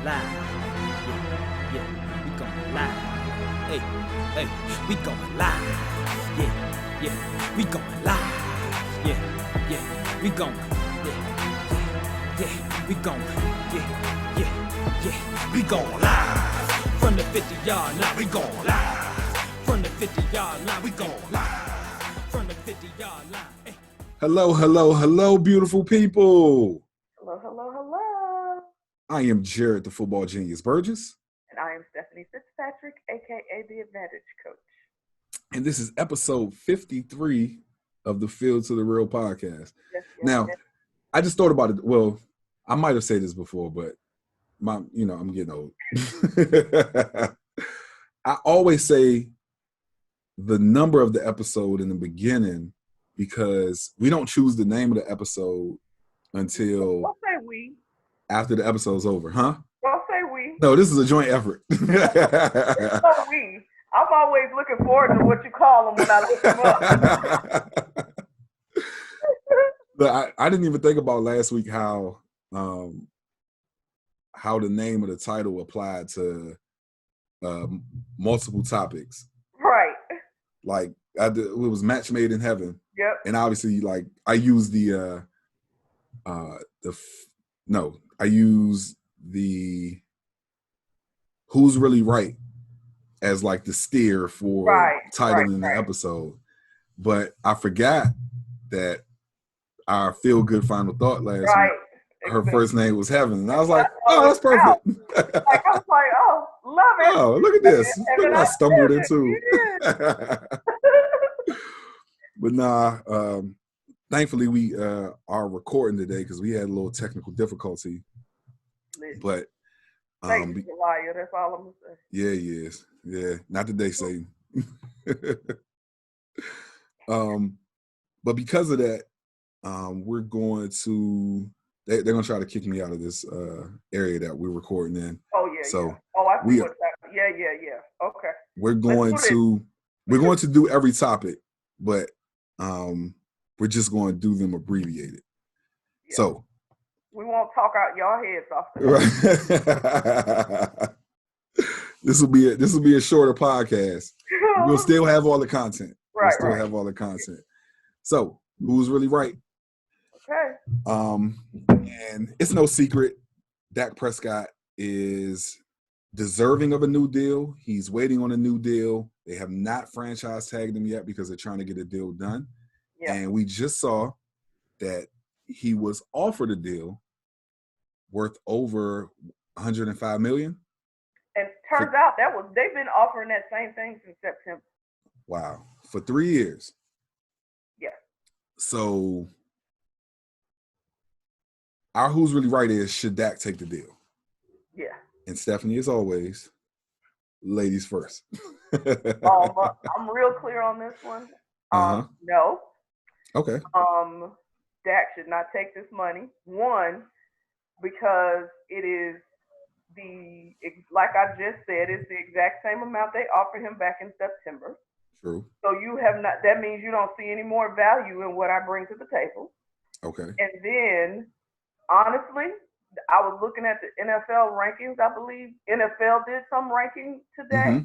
live. Yeah, we going live. Hey, we going live. Yeah, we going live. Yeah, we going. Yeah, we going. Yeah, we going live. From the 50-yard line, we going live. From the 50-yard line, we going live. From the 50-yard line. Hey. Hello, beautiful people. Hello. I am Jarrett, the football genius Burgess. And I am Stephanie Fitzpatrick, a.k.a. the Advantage Coach. And this is episode 53 of the Field to the Real podcast. Now, I just thought about it. Well, I might have said this before, but I'm getting old. I always say the number of the episode in the beginning because we don't choose the name of the episode until Don't say we. After the episode's over, huh? Don't say we. No, this is a joint effort. It's so we. I'm always looking forward to what you call them when I look them up. But I didn't even think about last week how the name of the title applied to multiple topics. Right. Like it was Match Made in Heaven. Yep. And obviously, like I use I use the Who's Really Right as like the steer for titling the episode. But I forgot that our Feel Good Final Thought last week, her first name was Heaven. And I was like, oh, that's perfect. I was like, oh, love it. Oh, look at this. Look what I stumbled into. But thankfully we are recording today because we had a little technical difficulty. But Satan's a liar, that's all I'm gonna say. Yeah, he is. Yeah, not today, Satan. But because of that, we're going to they're gonna try to kick me out of this area that we're recording in. Oh yeah. So yeah. Oh, I see what's happening. Yeah. Okay. We're going to do every topic, but we're just going to do them abbreviated. Yeah. So we won't talk out y'all heads off. Right. This will be a shorter podcast. We'll still have all the content. Have all the content. So who's really right? Okay. And it's no secret, Dak Prescott is deserving of a new deal. He's waiting on a new deal. They have not franchise tagged him yet because they're trying to get a deal done. Yeah. And we just saw that he was offered a deal worth over $105 million. And turns out they've been offering that same thing since September. Wow. For 3 years. Yeah. So our Who's Really Right is, should Dak take the deal? Yeah. And Stephanie, as always, ladies first. I'm real clear on this one. No. Okay. Dak should not take this money. One, because it is like I just said, it's the exact same amount they offered him back in September. True. So you have not. That means you don't see any more value in what I bring to the table. Okay. And then, honestly, I was looking at the NFL rankings. I believe NFL did some ranking today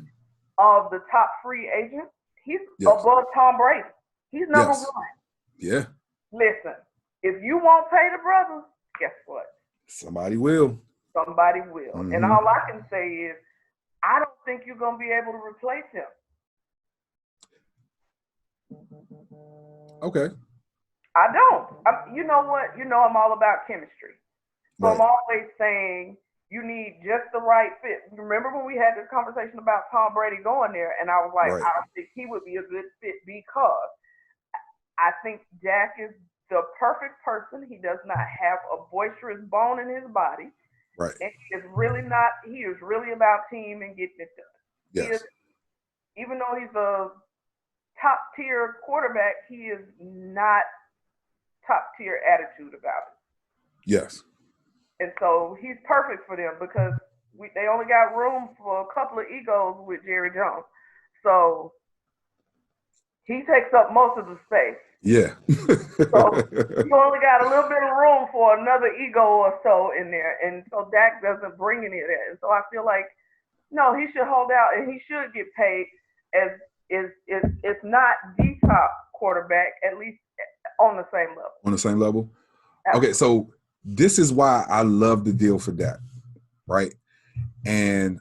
of the top free agents. He's above Tom Brady. He's number one. Yeah. Listen, if you won't pay the brothers, guess what? Somebody will. Somebody will. Mm-hmm. And all I can say is, I don't think you're going to be able to replace him. Okay. I don't. You know what? You know I'm all about chemistry. So I'm always saying you need just the right fit. Remember when we had this conversation about Tom Brady going there, and I was like, I don't think he would be a good fit because I think Dak is the perfect person. He does not have a boisterous bone in his body. Right. And he is really about team and getting it done. Yes. Even though he's a top tier quarterback, he is not top tier attitude about it. Yes. And so he's perfect for them because they only got room for a couple of egos with Jerry Jones. So he takes up most of the space. Yeah. So you only got a little bit of room for another ego or so in there. And so Dak doesn't bring any of that. And so I feel like, no, he should hold out and he should get paid as is not the top quarterback, at least on the same level. On the same level? Absolutely. Okay, so this is why I love the deal for Dak, right? And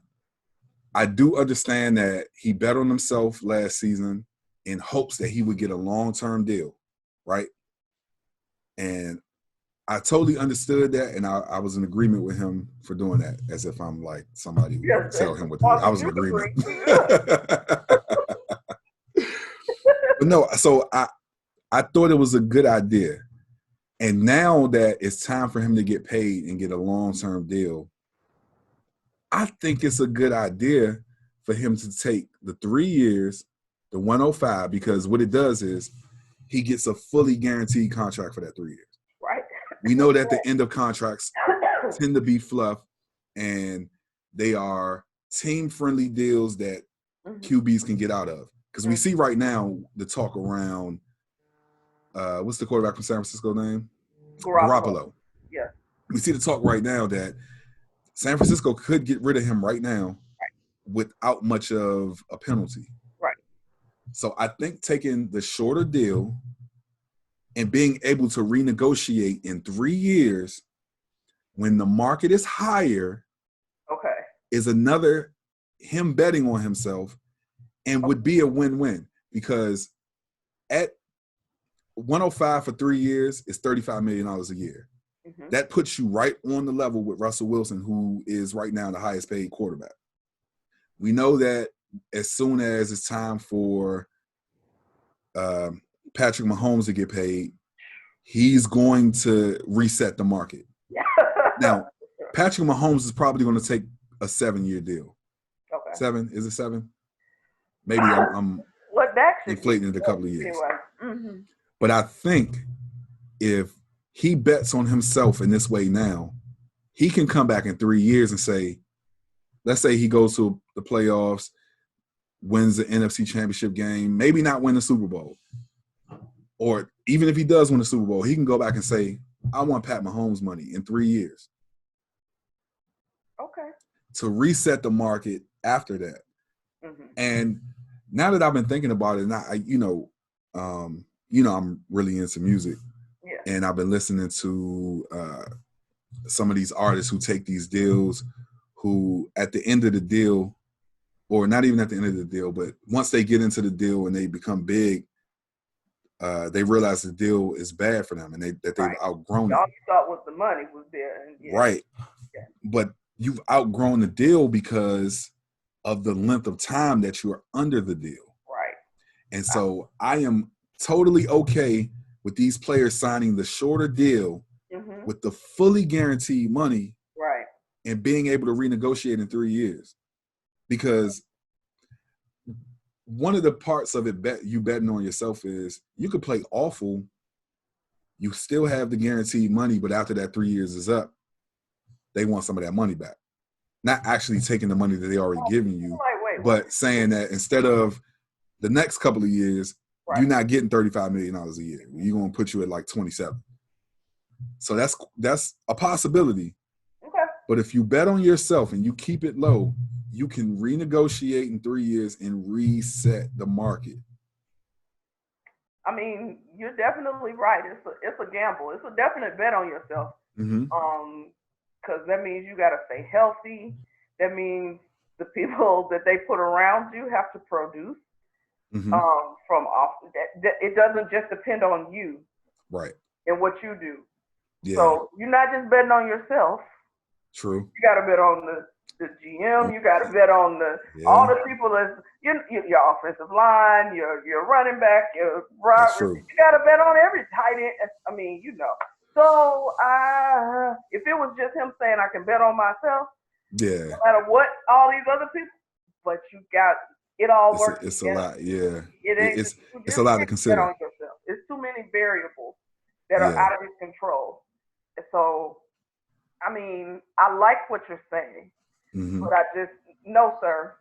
I do understand that he bet on himself last season in hopes that he would get a long-term deal, right? And I totally understood that, and I was in agreement with him for doing that, as if I'm like somebody who would tell him what to do. I was in agreement. But no, so I thought it was a good idea. And now that it's time for him to get paid and get a long-term deal, I think it's a good idea for him to take the 3 years, the 105, because what it does is he gets a fully guaranteed contract for that 3 years. Right. We know that the end of contracts tend to be fluff, and they are team-friendly deals that QBs can get out of. Because we see right now the talk around what's the quarterback from San Francisco name? Garoppolo. Yeah. We see the talk right now that San Francisco could get rid of him right now without much of a penalty. Right. So I think taking the shorter deal and being able to renegotiate in 3 years when the market is higher is another him betting on himself and would be a win-win, because at 105 for 3 years is $35 million a year. That puts you right on the level with Russell Wilson, who is right now the highest paid quarterback. We know that as soon as it's time for Patrick Mahomes to get paid, he's going to reset the market. Now, Patrick Mahomes is probably going to take a 7-year deal. Okay. 7? Is it 7? Maybe I'm inflating it a couple of years. Anyway. But I think if he bets on himself in this way now, he can come back in 3 years and say, let's say he goes to the playoffs, wins the NFC Championship game, maybe not win the Super Bowl. Or even if he does win the Super Bowl, he can go back and say, I want Pat Mahomes money in 3 years. Okay. To reset the market after that. And now that I've been thinking about it, and I'm really into music. Yeah. And I've been listening to some of these artists who take these deals, who at the end of the deal, or not even at the end of the deal, but once they get into the deal and they become big, they realize the deal is bad for them and that they've outgrown it. All you thought was the money was there. Right. Yeah. But you've outgrown the deal because of the length of time that you are under the deal. Right. And so I am totally okay with these players signing the shorter deal with the fully guaranteed money, right, and being able to renegotiate in 3 years. Because one of the parts of it, you betting on yourself, is you could play awful, you still have the guaranteed money, but after that 3 years is up, they want some of that money back. Not actually taking the money that they already given you, but saying that instead of the next couple of years, you're not getting $35 million a year. We're going to put you at like 27. So that's a possibility. Okay. But if you bet on yourself and you keep it low, you can renegotiate in 3 years and reset the market. I mean, you're definitely right. It's a gamble. It's a definite bet on yourself. Because that means you got to stay healthy. That means the people that they put around you have to produce. From off that it doesn't just depend on you, right, and what you do. Yeah. So you're not just betting on yourself. True. You got to bet on the GM. You got to bet on all the people that your offensive line, your running back, your driver. You got to bet on every tight end. I mean, So if it was just him saying I can bet on myself, no matter what all these other people, but you got. It all works. It's a lot, yeah. It's a lot to consider. On yourself. It's too many variables that are out of his control. So, I mean, I like what you're saying, but I just no, sir.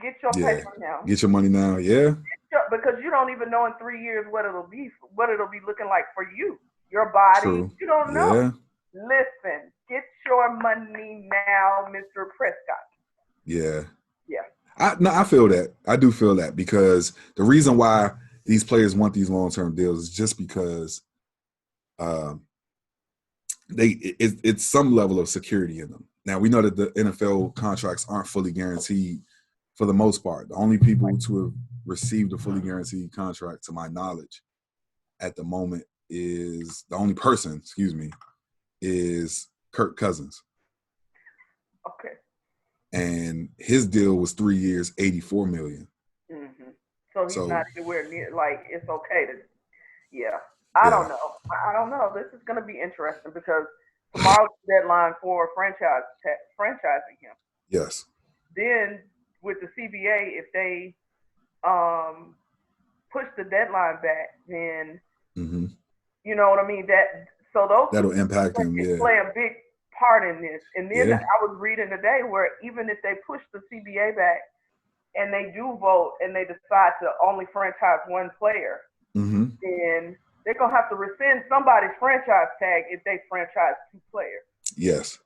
Get your paper now. Get your money now, yeah. Get because you don't even know in 3 years what it'll be looking like for you, your body. True. You don't know. Yeah. Listen, get your money now, Mr. Prescott. Yeah. Yeah. I feel that. I do feel that, because the reason why these players want these long-term deals is just because it's some level of security in them. Now, we know that the NFL contracts aren't fully guaranteed for the most part. The only people to have received a fully guaranteed contract, to my knowledge, at the moment is Kirk Cousins. Okay. And his deal was 3 years, $84 million. Mm-hmm. So he's not anywhere near, like, it's okay to, yeah. I don't know. This is going to be interesting because tomorrow's the deadline for franchising him. Yes. Then with the CBA, if they push the deadline back, then you know what I mean. That'll impact him. Yeah. Play a big part in this. And then I was reading today where even if they push the CBA back and they do vote and they decide to only franchise one player, then they're going to have to rescind somebody's franchise tag if they franchise 2 players. Yes.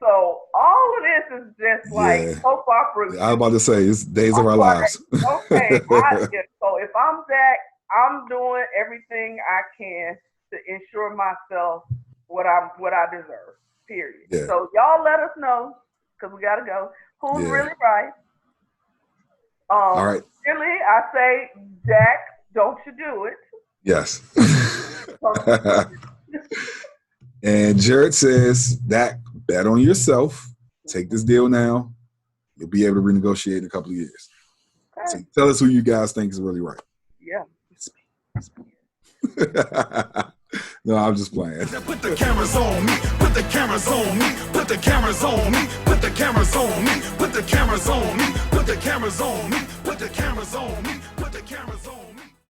So all of this is just like soap opera. I was about to say, it's days of our lives. Okay. So if I'm Dak, I'm doing everything I can to ensure myself what I deserve, period. Yeah. So y'all let us know, because we got to go, who's really right. All right. Really, I say, Dak, don't you do it. Yes. And Jarrett says, Dak, bet on yourself. Take this deal now. You'll be able to renegotiate in a couple of years. Okay. So tell us who you guys think is really right. Yeah. It's me. No, I'm just playing. Put the cameras on me. Put the cameras on me. Put the cameras on me. Put the cameras on me. Put the cameras on me. Put the cameras on me. Put the cameras on me.